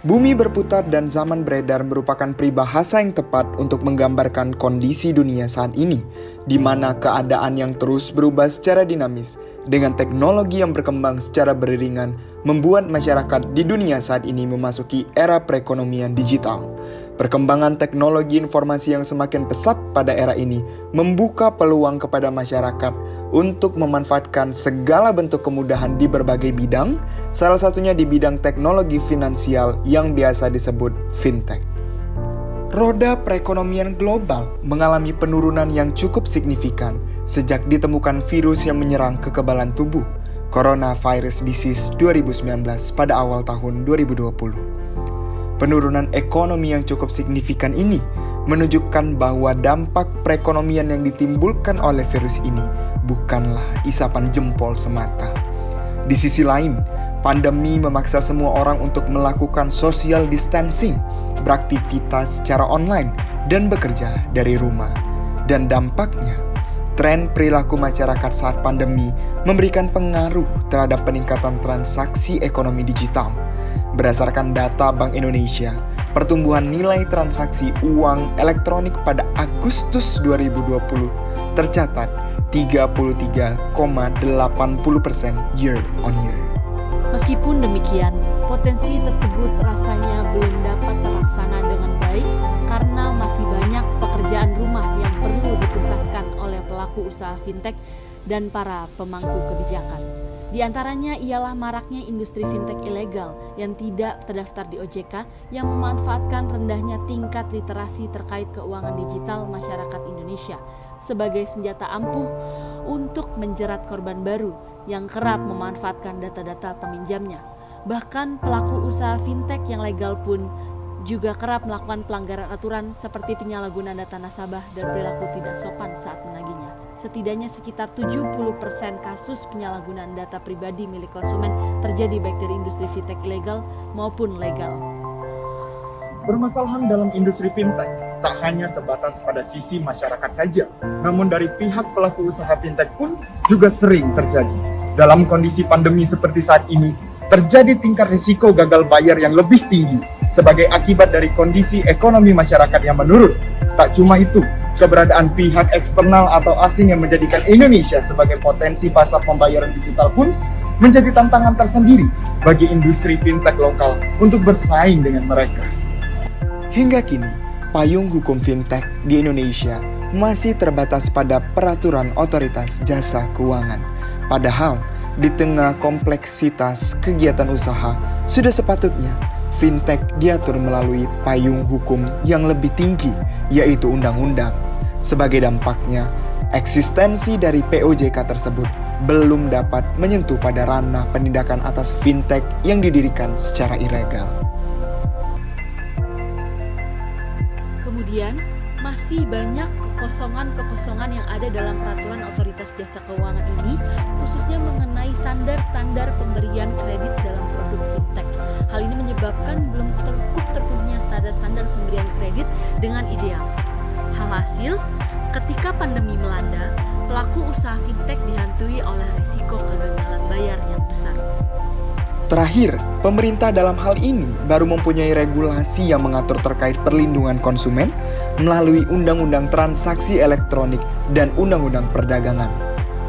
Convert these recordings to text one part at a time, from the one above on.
Bumi berputar dan zaman beredar merupakan peribahasa yang tepat untuk menggambarkan kondisi dunia saat ini, di mana keadaan yang terus berubah secara dinamis dengan teknologi yang berkembang secara beriringan membuat masyarakat di dunia saat ini memasuki era perekonomian digital. Perkembangan teknologi informasi yang semakin pesat pada era ini membuka peluang kepada masyarakat untuk memanfaatkan segala bentuk kemudahan di berbagai bidang, salah satunya di bidang teknologi finansial yang biasa disebut fintech. Roda perekonomian global mengalami penurunan yang cukup signifikan sejak ditemukan virus yang menyerang kekebalan tubuh, Coronavirus Disease 2019 pada awal tahun 2020. Penurunan ekonomi yang cukup signifikan ini menunjukkan bahwa dampak perekonomian yang ditimbulkan oleh virus ini bukanlah isapan jempol semata. Di sisi lain, pandemi memaksa semua orang untuk melakukan social distancing, beraktivitas secara online, dan bekerja dari rumah. Dan dampaknya, tren perilaku masyarakat saat pandemi memberikan pengaruh terhadap peningkatan transaksi ekonomi digital. Berdasarkan data Bank Indonesia, pertumbuhan nilai transaksi uang elektronik pada Agustus 2020 tercatat 33,80% year on year. Meskipun demikian, potensi tersebut rasanya belum dapat terlaksana dengan baik karena masih banyak pekerjaan rumah yang perlu dituntaskan oleh pelaku usaha fintech dan para pemangku kebijakan. Di antaranya ialah maraknya industri fintech ilegal yang tidak terdaftar di OJK yang memanfaatkan rendahnya tingkat literasi terkait keuangan digital masyarakat Indonesia sebagai senjata ampuh untuk menjerat korban baru yang kerap memanfaatkan data-data peminjamnya. Bahkan pelaku usaha fintech yang legal pun juga kerap melakukan pelanggaran aturan seperti penyalahgunaan data nasabah dan perilaku tidak sopan saat menagihnya. Setidaknya sekitar 70% kasus penyalahgunaan data pribadi milik konsumen terjadi baik dari industri fintech ilegal maupun legal. Permasalahan dalam industri fintech tak hanya sebatas pada sisi masyarakat saja, namun dari pihak pelaku usaha fintech pun juga sering terjadi. Dalam kondisi pandemi seperti saat ini, terjadi tingkat risiko gagal bayar yang lebih tinggi sebagai akibat dari kondisi ekonomi masyarakat yang menurun. Tak cuma itu, keberadaan pihak eksternal atau asing yang menjadikan Indonesia sebagai potensi pasar pembayaran digital pun menjadi tantangan tersendiri bagi industri fintech lokal untuk bersaing dengan mereka. Hingga kini, payung hukum fintech di Indonesia masih terbatas pada peraturan otoritas jasa keuangan. Padahal, di tengah kompleksitas kegiatan usaha, sudah sepatutnya fintech diatur melalui payung hukum yang lebih tinggi, yaitu undang-undang. Sebagai dampaknya, eksistensi dari POJK tersebut belum dapat menyentuh pada ranah penindakan atas fintech yang didirikan secara ilegal. Kemudian, masih banyak kekosongan-kekosongan yang ada dalam peraturan otoritas jasa keuangan ini, khususnya mengenai standar-standar pemberian kredit dalam produk fintech. Hal ini menyebabkan belum cukup terpenuhinya standar-standar pemberian kredit dengan ideal. Halhasil, ketika pandemi melanda, pelaku usaha fintech dihantui oleh risiko kegagalan bayar yang besar. Terakhir, pemerintah dalam hal ini baru mempunyai regulasi yang mengatur terkait perlindungan konsumen melalui Undang-Undang Transaksi Elektronik dan Undang-Undang Perdagangan.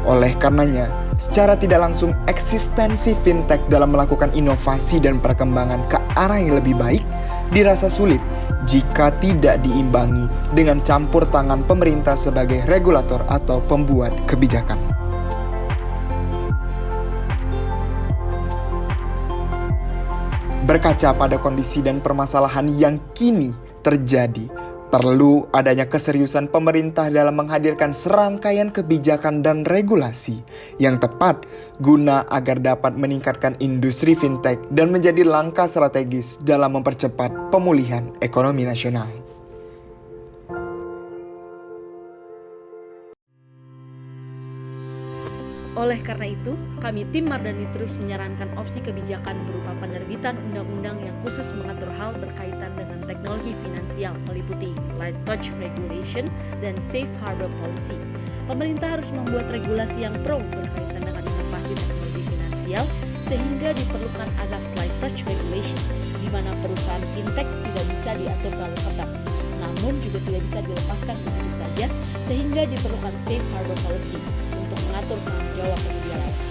Oleh karenanya, secara tidak langsung eksistensi fintech dalam melakukan inovasi dan perkembangan ke arah yang lebih baik dirasa sulit jika tidak diimbangi dengan campur tangan pemerintah sebagai regulator atau pembuat kebijakan. Berkaca pada kondisi dan permasalahan yang kini terjadi, perlu adanya keseriusan pemerintah dalam menghadirkan serangkaian kebijakan dan regulasi yang tepat guna agar dapat meningkatkan industri fintech dan menjadi langkah strategis dalam mempercepat pemulihan ekonomi nasional. Oleh karena itu, kami tim Mardani terus menyarankan opsi kebijakan berupa penerbitan undang-undang yang khusus mengatur hal berkaitan dengan teknologi finansial meliputi Light Touch Regulation dan Safe Harbor Policy. Pemerintah harus membuat regulasi yang pro berkaitan dengan inovasi teknologi finansial sehingga diperlukan azas light touch regulation, di mana perusahaan fintech tidak bisa diatur terlalu ketat, namun juga tidak bisa dilepaskan begitu saja, sehingga diperlukan safe harbor policy untuk mengatur tanggung jawab penyedia layanan.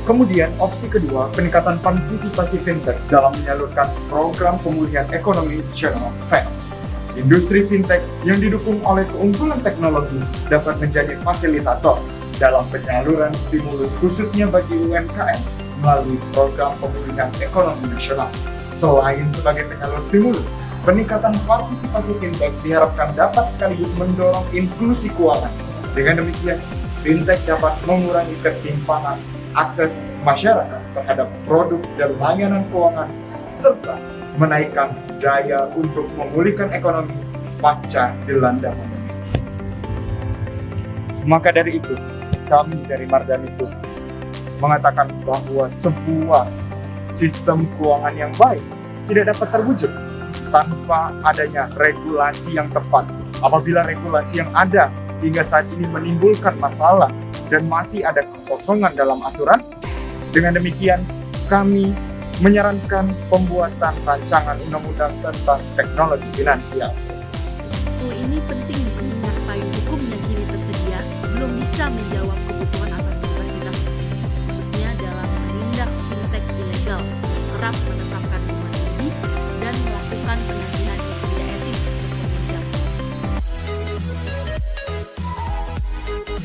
Kemudian opsi kedua, peningkatan partisipasi fintech dalam menyalurkan program pemulihan ekonomi Channel Fed. Industri fintech yang didukung oleh keunggulan teknologi dapat menjadi fasilitator dalam penyaluran stimulus khususnya bagi UMKM melalui program pemulihan ekonomi nasional. Selain sebagai penyalur stimulus, peningkatan partisipasi fintech diharapkan dapat sekaligus mendorong inklusi keuangan. Dengan demikian, fintech dapat mengurangi ketimpangan akses masyarakat terhadap produk dan layanan keuangan, serta menaikkan daya untuk memulihkan ekonomi pasca dilanda pandemi. Maka dari itu, kami dari Mardani Tools mengatakan bahwa sebuah sistem keuangan yang baik tidak dapat terwujud tanpa adanya regulasi yang tepat. Apabila regulasi yang ada hingga saat ini menimbulkan masalah dan masih ada kekosongan dalam aturan, dengan demikian kami menyarankan pembuatan rancangan undang-undang tentang teknologi finansial. Ini penting mengingat payung hukum yang kini tersedia belum bisa menjawab kebutuhan atas kapasitas bisnis, khususnya dalam menindak fintech ilegal yang kerap menetapkan bunga tinggi dan melakukan penagihan